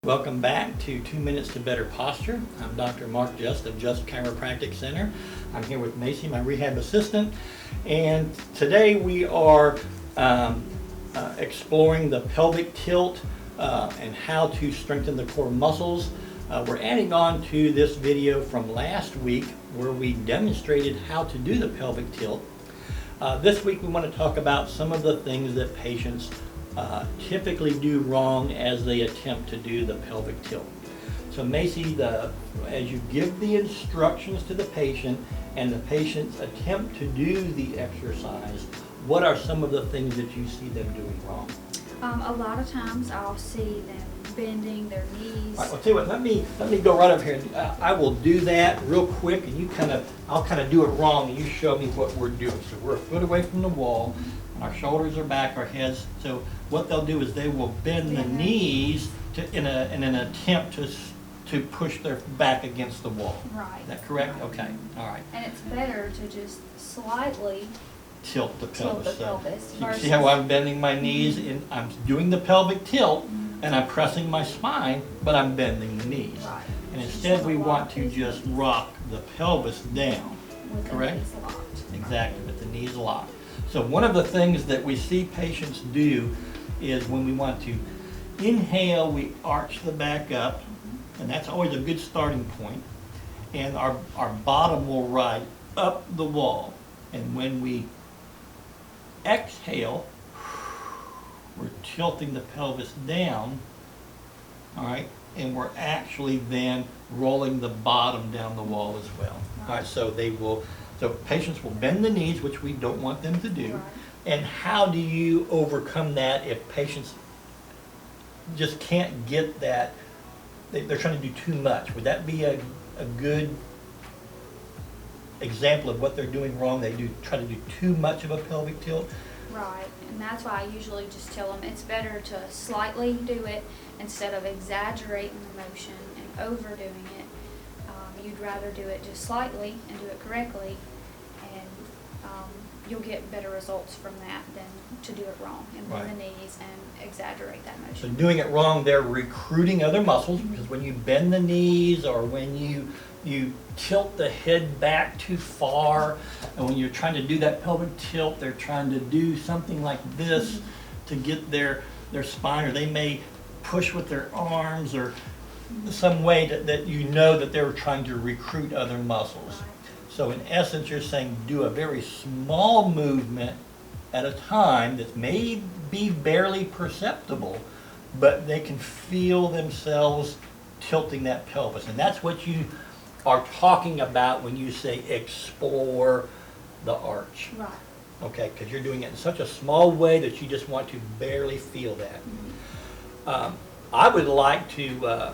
Welcome back to 2 Minutes to Better Posture. I'm Dr. Mark Giust of Giust Chiropractic Center. I'm here with Macey, my rehab assistant, and today we are exploring the pelvic tilt and how to strengthen the core muscles. We're adding on to this video from last week where we demonstrated how to do the pelvic tilt. This week we want to talk about some of the things that patients typically do wrong as they attempt to do the pelvic tilt. So Macey, as you give the instructions to the patient and the patients attempt to do the exercise, what are some of the things that you see them doing wrong? A lot of times I'll see them bending their knees. All right, I'll tell you what, let me go right up here. I will do that real quick, and I'll kind of do it wrong, and you show me what we're doing. So we're a foot away from the wall, and our shoulders are back, our heads. So what they'll do is they will bend the knees in an attempt to push their back against the wall. Right. Is that correct? Okay. All right. And it's better to just slightly Tilt the pelvis. So you see how I'm bending my knees, and I'm doing the pelvic tilt, and I'm pressing my spine, but I'm bending the knees. Right. And instead we want to just rock the pelvis down. With Correct? the knees locked. Exactly, with the knees locked. So one of the things that we see patients do is when we want to inhale, we arch the back up, and that's always a good starting point. And our bottom will ride up the wall. And when we exhale, we're tilting the pelvis down, all right, and we're actually then rolling the bottom down the wall as well. All right, so patients will bend the knees, which we don't want them to do. Right. And how do you overcome that if patients just can't get that, they're trying to do too much? Would that be a good example of what they're doing wrong? They try to do too much of a pelvic tilt? Right, and that's why I usually just tell them it's better to slightly do it instead of exaggerating the motion and overdoing it. You'd rather do it just slightly and do it correctly, and you'll get better results from that than to do it wrong and bend the knees and exaggerate that So motion. doing it wrong, they're recruiting other muscles, because when you bend the knees or when you tilt the head back too far, and when you're trying to do that pelvic tilt, they're trying to do something like this to get their spine, or they may push with their arms or some way that you know that they're trying to recruit other muscles. So in essence, you're saying do a very small movement at a time that may be barely perceptible, but they can feel themselves tilting that pelvis. And that's what you are talking about when you say explore the arch. Right. Okay, because you're doing it in such a small way that you just want to barely feel that. I would like to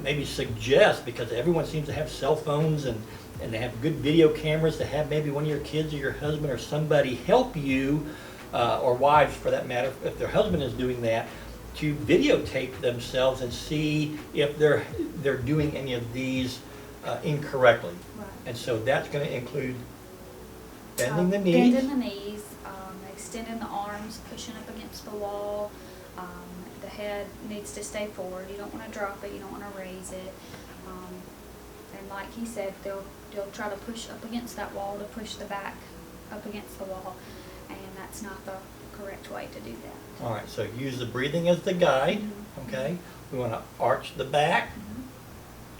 maybe suggest, because everyone seems to have cell phones and they have good video cameras, to have maybe one of your kids or your husband or somebody help you, or wives for that matter, if their husband is doing that, to videotape themselves and see if they're doing any of these incorrectly. Right. And so that's going to include bending the knees. Bending the knees, extending the arms, pushing up against the wall. The head needs to stay forward. You don't want to drop it. You don't want to raise it. And like he said, they'll try to push up against that wall to push the back up against the wall, and that's not the correct way to do that. All right, so use the breathing as the guide, okay? We want to arch the back.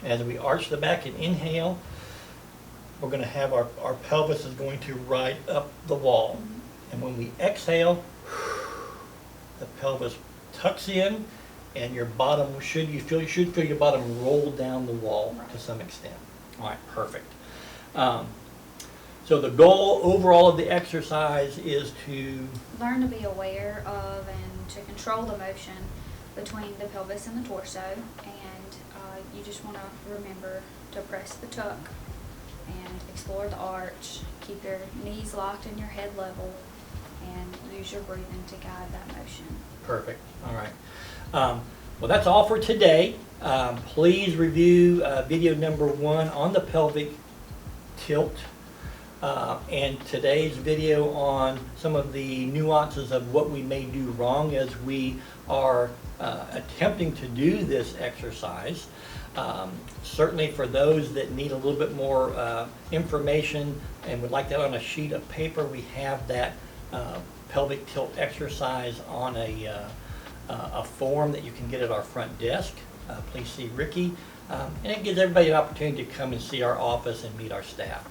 As we arch the back and inhale, we're going to have our pelvis is going to ride up the wall. And when we exhale, the pelvis tucks in, and your bottom you should feel your bottom roll down the wall to some extent. All right, perfect. So the goal overall of the exercise is to Learn to be aware of and to control the motion between the pelvis and the torso, and you just want to remember to press the tuck and explore the arch, keep your knees locked and your head level, and use your breathing to guide that motion. Perfect. All right. Well, that's all for today. Please review video number 1 on the pelvic tilt. and today's video on some of the nuances of what we may do wrong as we are attempting to do this exercise. Certainly for those that need a little bit more information and would like that on a sheet of paper, we have that pelvic tilt exercise on a form that you can get at our front desk. Please see Ricky. And it gives everybody an opportunity to come and see our office and meet our staff.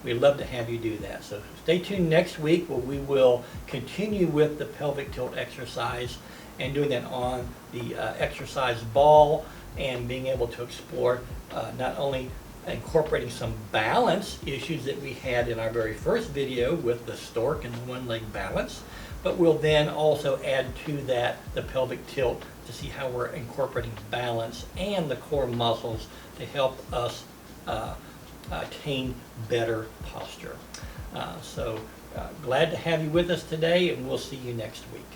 We'd love to have you do that. So stay tuned next week where we will continue with the pelvic tilt exercise and doing that on the exercise ball and being able to explore not only incorporating some balance issues that we had in our very first video with the stork and the one leg balance, but we'll then also add to that the pelvic tilt to see how we're incorporating balance and the core muscles to help us attain better posture. So glad to have you with us today, and we'll see you next week.